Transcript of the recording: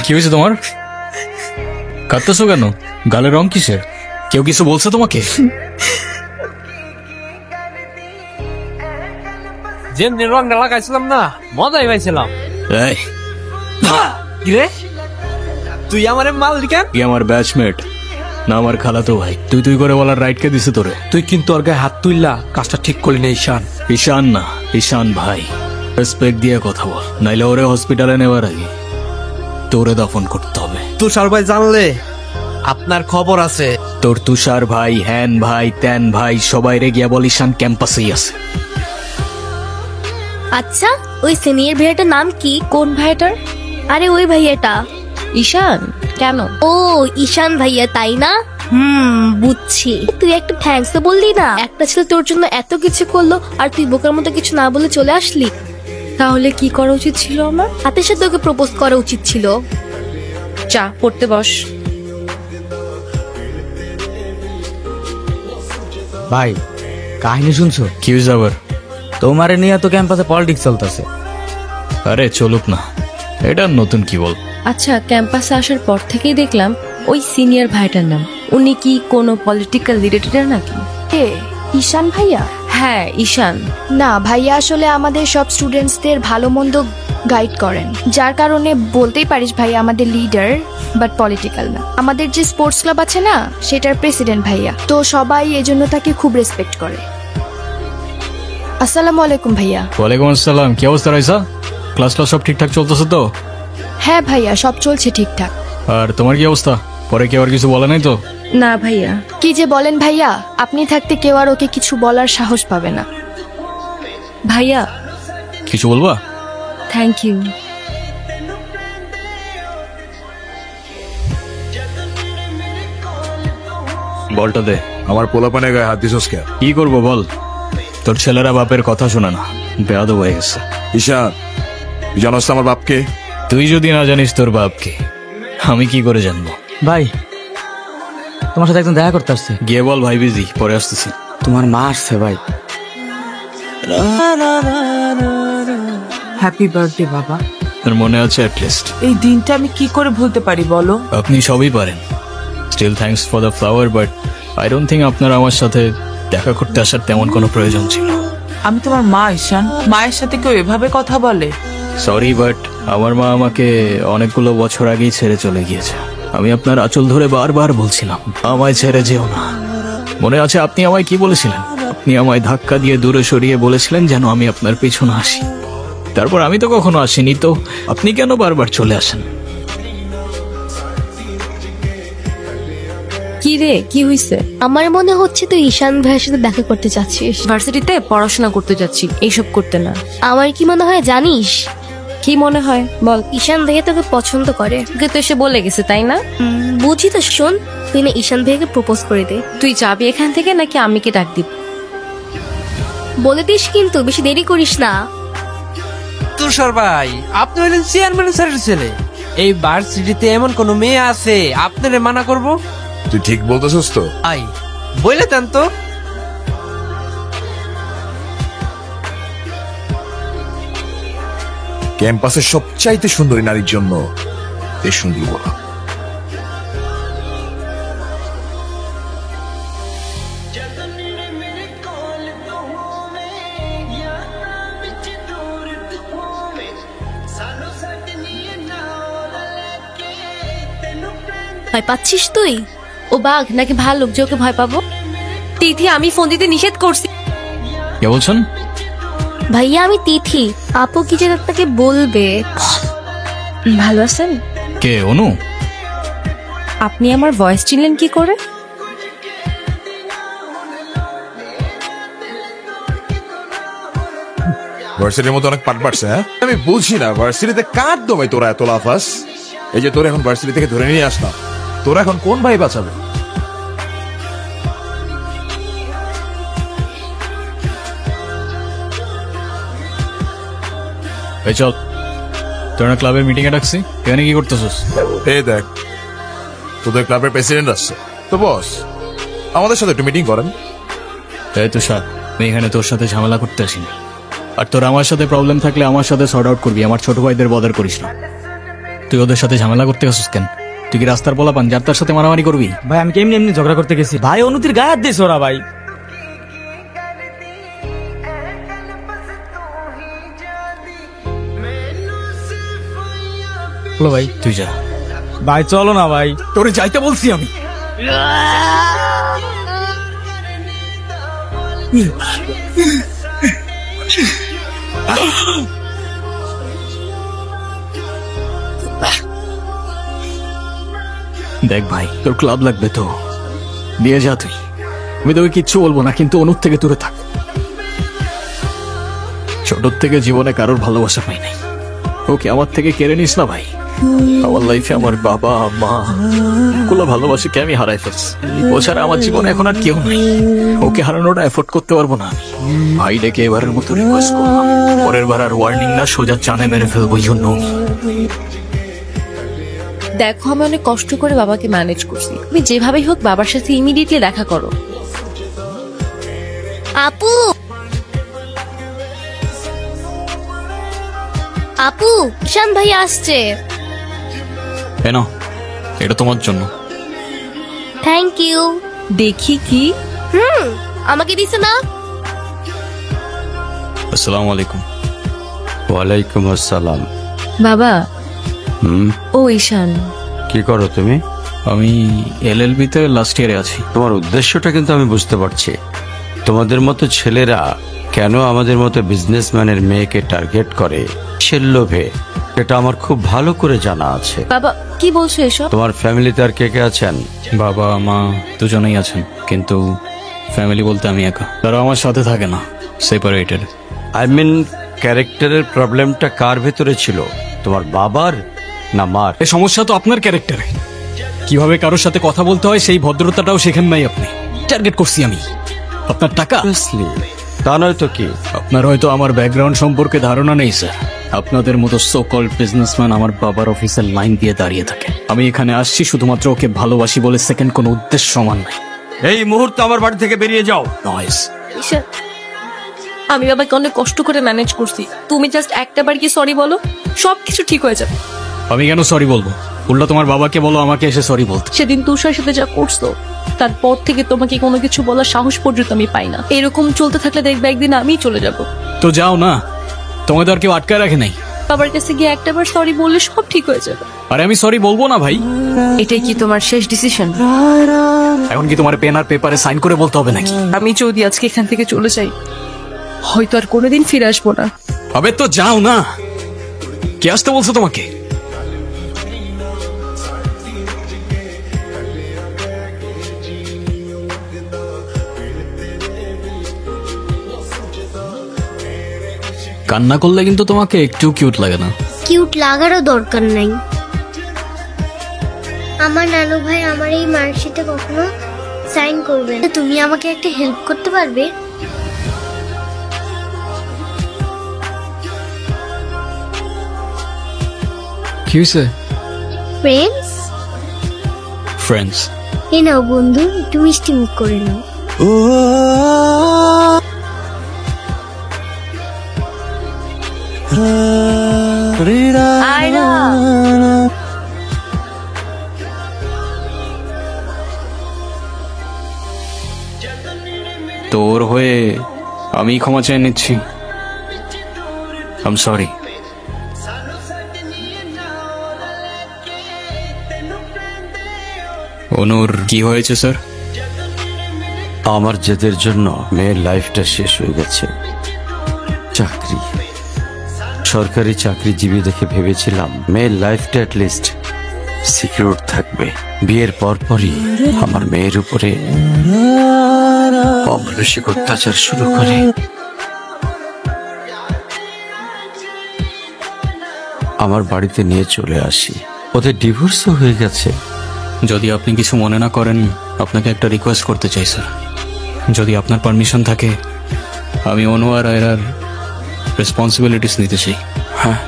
কি হয়েছে তোমার? কাঁদতেছো কেন? গালের রং কিসের? কেউ কিছু বলছে তোমাকে? যেমনি রংটা লাগাইছিলাম না, মজাই পাইছিলাম। কিরে, তুই আমার মালিকান? কি আমার ব্যাচমেট না আমার খালাতো ভাই? তুই তুই করে বলার রাইট কে দিছে তোরে? তুই কিন্তু ওর গায়ে হাত তুললা, কাজটা ঠিক করলি না। ঈশান, ঈশান না, ঈশান ভাই। রেসপেক্ট দিয়ে কথা বল, নাইলে ওরে হসপিটালে নেওয়ার আগে তোরে দাফন করতে হবে। তুষার ভাই জানলে আপনার খবর আছে। তোর তুষার ভাই, হ্যান ভাই, ত্যান ভাই, সবাই রে গিয়া বল ঈশান ক্যাম্পাসেই আছে। আচ্ছা, ওই সিনিয়র ভাইয়াটার নাম কি? কোন ভাইটার? আরে ওই ভাইয়াটা। ঈশান? কেন? ও ঈশান ভাইয়া, তাই না? বুঝছি। তুই একটা থ্যাঙ্কস তো বললি না? একটা ছেলে তোর জন্য এত কিছু করলো আর তুই বোকার মতো কিছু না বলে চলে আসলি। তাহলে কি করা উচিত ছিল আমার? হাতের সাথে ওকে প্রপোজ করা উচিত ছিল। চা পড়তে বস। ভাই, কাহিনী শুনছো? কি হয়েছে আবার? তোমারে নিয়ে তো ক্যাম্পাসে পলিটিক্স চলতেছে। আরে চলুক না, এটা নতুন কি বল? আচ্ছা, ক্যাম্পাসে আসার পর থেকেই দেখলাম ওই সিনিয়র ভাইটার নাম। উনি কি কোনো পলিটিক্যাল রিলেটেড নাকি? ঈশান ভাইয়া? হ্যাঁ, ঈশান। না ভাইয়া, আসলে আমাদের সব স্টুডেন্টসদের ভালো মন্দ গাইড করেন, যার কারণে বলতেই পারিস ভাইয়া আমাদের লিডার, বাট পলিটিক্যাল না। আমাদের যে স্পোর্টস ক্লাব আছে না, সেটার প্রেসিডেন্ট ভাইয়া, তো সবাই এজন্য তাকে খুব রেসপেক্ট করে। আসসালামু আলাইকুম ভাইয়া। ওয়ালাইকুম আসসালাম। কি অবস্থা রাইসা? ক্লাস সব ঠিকঠাক চলতেছে তো? হ্যাঁ ভাইয়া, সব চলছে ঠিকঠাক। আর তোমার কি অবস্থা? পরে কেউ আর কিছু বলে নাই তো? না ভাইয়া। কি যে বলেন ভাইয়া, আপনি থাকতে কেউ আর ওকে কিছু বলার সাহস পাবে না। ভাইয়া কিছু বলবা? Thank you. বলটা দে। আমার পোলাপানে গায়ে হাত দিছস কে? কি করবো বল, তোর ছেলেরা বাপের কথা শোনা না, বেয়াদব হয়ে গেছে। ঈশান, তুই জানোস তো আমার বাপকে? তুই যদি না জানিস তোর বাপকে, আমি কি করে জানবো? ভাই, তোমার সাথে একজন দেখা করতে আসছে। গিয়ে বল ভাই বিজি, পরে আসতেছি। তোমার মা আসছে ভাই। হ্যাপি বার্থডে বাবা। তোর মনে আছে অ্যাটলিস্ট? এই দিনটা আমি কি করে ভুলতে পারি বলো? আপনি সবই পারেন। Still thanks for the flower, but I don't think আপনার আমার সাথে দেখা করতে আসার তেমন কোনো প্রয়োজন ছিল। আমি তোমার মা ঈশান, মায়ের সাথে কেউ এভাবে কথা বলে? সরি, বাট আমার মা আমাকে অনেকগুলো বছর আগেই ছেড়ে চলে গিয়েছে। আমি আপনার আঁচল ধরে বারবার বলছিলাম আমায় ছেড়ে যেও না। মনে আছে আপনি আমায় কি বলেছিলেন? আপনি আমায় ধাক্কা দিয়ে দূরে সরিয়ে বলেছিলেন যেন আমি আপনার পেছনে আসি। তারপর আমি তো কখনো আসিনি, তো আপনি কেন বারবার চলে আসেন? কি রে, কি হইছে? আমার মনে হচ্ছে তুই ঈশান ভাইয়ের সাথে দেখা করতে চাচ্ছিস। ভার্সিটিতে পড়াশোনা করতে যাচ্ছি, এইসব করতে না। আমার কি মনে হয় জানিস? কি মনে হয় বল? ঈশান ভাইয়া তোকে পছন্দ করে। তোকে তো এসে বলে গেছে, তাই না? বুঝি তো, শোন, তুই না ঈশান ভাইয়াকে প্রপোজ করে দে। তুই যাবি এখান থেকে নাকি আমি কি ডাক দিব? বলে দিস কিন্তু, বেশি দেরি করিস না। তুষার ভাই, আপনি হলেন চেয়ারম্যান স্যারের ছেলে। এই ভার্সিটিতে এমন কোন মেয়ে আছে আপনারে মানা করব? তুই ঠিক বলতেছস তো? আই বলে দেন তো। ক্যাম্পাসের সবচাইতে সুন্দরী নারীর জন্য এই সুন্দর বলা। ভয় পাচ্ছিস তুই? ও বাঘ নাকি ভাল্লুক যে ওকে ভয় পাবো? তিথি, আমি ফোন দিতে নিষেধ করছি। কে বলছেন? ভাইয়া আমি তিথি। আপু কি যেন আপনাকে বলবে। ভালো আছেন? কে? অনু? আপনি আমার ভয়েস চিনলেন কি করে? ভার্সিটির মধ্যে অনেক পাট পাটছে। হ্যাঁ, আমি বুঝি না ভার্সিটিতে কার দমে তোরা এত লাফাস। এই যে তোরা এখন ভার্সিটি থেকে ধরে নিয়ে আসলাম, তোরা এখন কোন ভাই বাঁচাবে? এই চল, তোরা ক্লাবের মিটিং এ ডাকছি, এখানে কি করতেছিস? এই দেখ, তোদের ক্লাবের প্রেসিডেন্ট আসছে তো বস, আমাদের সাথে একটু মিটিং করেন। এই তুষার, আমি এখানে তোর সাথে ঝামেলা করতে আসিনি। আর তোর আমার সাথে প্রবলেম থাকলে আমার সাথে সর্ট আউট করবি, আমার ছোট ভাইদের বদার করিস না। তুই ওদের সাথে ঝামেলা করতে গেছিস কেন? তুই কি রাস্তার বলা পান যার তার সাথে মারামারি করবি? ভাই আমি কেমনি এমনি ঝগড়া করতে গেছি ভাই, অনুতির গায়ে হাত দিয়েছে ওরা ভাই। হলো ভাই, তুই যা। ভাই চলো না ভাই। তোরে যাইতে বলছি আমি। দেখ ভাই, তোর ক্লাব লাগবে তো দিয়ে যা তুই। আমি তোকে কিচ্ছু বলবো না, কিন্তু অনুর থেকে দূরে থাক। ছোট থেকে জীবনে কারোর ভালোবাসা পাই নাই, ওকে আমার থেকে কেড়ে নিস না ভাই। আমার লাইফে আমার বাবা মা গুলো ভালোবাসিকে আমি হারাই ফেলছি। ও ছাড়া আমার জীবনে এখন আর কেউ নাই। ওকে হারানোটা এফোর্ড করতে পারবো না আমি। ভাই ডেকে এবারের মতো রিকোয়েস্ট করলাম, পরের বার আর ওয়ার্নিং না, সোজা চানে মেরে ফেলবো। জন্য দেখো আমি অনেক কষ্ট করে বাবাকে ম্যানেজ করছি, তুমি যেভাবেই হোক বাবার সাথে ইমিডিয়েটলি দেখা করো। আপু, আপু, ঈশান ভাই আসছে। কেন? এটা তোমার জন্য। Thank you. দেখি কি? আমাকে দিছে না? আসসালামু আলাইকুম। ওয়ালাইকুম আসসালাম। বাবা। ও ঈশান, কি করো তুমি? আমি LLB তে লাস্ট ইয়ারে আছি। তোমার উদ্দেশ্যটা কিন্তু আমি বুঝতে পারছি। তোমাদের মতো ছেলেরা কেন আমাদের মতো বিজনেসম্যানের মেয়েকে টার্গেট করে সে লোভে, এটা আমার খুব ভালো করে জানা আছে। বাবা কি বলছো এসব? তোমার ফ্যামিলিতে আর কে কে আছেন? বাবা মা দুজনেই আছেন, কিন্তু ফ্যামিলি বলতে আমি একা। তারা আমার সাথে থাকে না, সেপারেটেড। আই মিন ক্যারেক্টারের প্রবলেমটা কার ভেতরে ছিল, তোমার বাবার না মার? এই সমস্যা তো আপনার ক্যারেক্টারে। কিভাবে কারোর সাথে কথা বলতে হয় সেই ভদ্রতাটাও শেখেন নাই আপনি। টার্গেট করছি আমি আপনার টাকা। তা নয় তো কি? আপনার হয়তো আমার ব্যাকগ্রাউন্ড সম্পর্কে ধারণা নেই স্যার। আপনাদের মতো সো কল্ড বিজনেসম্যান আমার বাবার অফিসের লাইন দিয়ে দাঁড়িয়ে থাকে। আমি এখানে আসছি শুধুমাত্র ওকে ভালোবাসি বলে, সেকেন্ড কোনো উদ্দেশ্য সমান নাই। এই মুহূর্তে আমার বাড়ি থেকে বেরিয়ে যাও। নয়েস। ঈশান, আমি বাবাকে অনেক কষ্ট করে ম্যানেজ করছি, তুমি জাস্ট একটা বার কি সরি বলো, সবকিছু ঠিক হয়ে যাবে। আমি কেন সরি বলবো? উল্টা তোমার বাবাকে বলো আমাকে এসে সরি বলতে। সেদিন তুষার সাথে যা করছো তারপর থেকে তোমাকে কোনো কিছু বলার সাহস পর্যন্ত আমি পাই না। এরকম চলতে থাকলে দেখবে একদিন আমিই চলে যাব। তো যাও না, তোমাদের আর কেউ আটকায় রাখে নাই। বাবার কাছে গিয়ে একটাবার সরি বললে সব ঠিক হয়ে যাবে। আরে আমি সরি বলবো না ভাই। এটাই কি তোমার শেষ ডিসিশন? এখন কি তোমার পেন আর পেপারে সাইন করে বলতে হবে নাকি? আমি যদি আজকে এখান থেকে চলে যাই হয়তো আর কোনোদিন ফিরে আসবো না। হবে তো যাও না। কে আসতে বলছো তোমাকে? কান্না করলে কিন্তু তোমাকে একটু কিউট লাগে না। কিউট লাগারও দরকার নাই। আমার নানু ভাই আমার এই মার্কশিটে কখনো সাইন করবে না। তুমি আমাকে একটা হেল্প করতে পারবে? কি হয়েছে? ফ্রেন্ডস। ফ্রেন্ডস। এ নাও বন্ধু, একটু মিষ্টি মুখ করে নাও। আয়রা, তোর হয়ে আমি ক্ষমা চেয়ে নিচ্ছি। I am sorry. অনুর কি হয়েছে স্যার? আমার জেদের জন্য মেয়ের লাইফটা শেষ হয়ে গেছে। চাকরি, সরকারি চাকরিজীবী দেখে ভেবেছিলাম মেয়ের লাইফটা অ্যাটলিস্ট সিকিউর থাকবে। বিয়ের পরপরই আমার মেয়ের উপরে অমানসিক অত্যাচার শুরু করে। আমার বাড়িতে নিয়ে চলে আসি, ওদের ডিভোর্সও হয়ে গেছে। যদি আপনি কিছু মনে না করেন, আপনাকে একটা রিকোয়েস্ট করতে চাই স্যার। যদি আপনার পারমিশন থাকে, আমি অনু আর আয়রার রেসপন্সিবিলিটিস নিতে চাই। হ্যাঁ,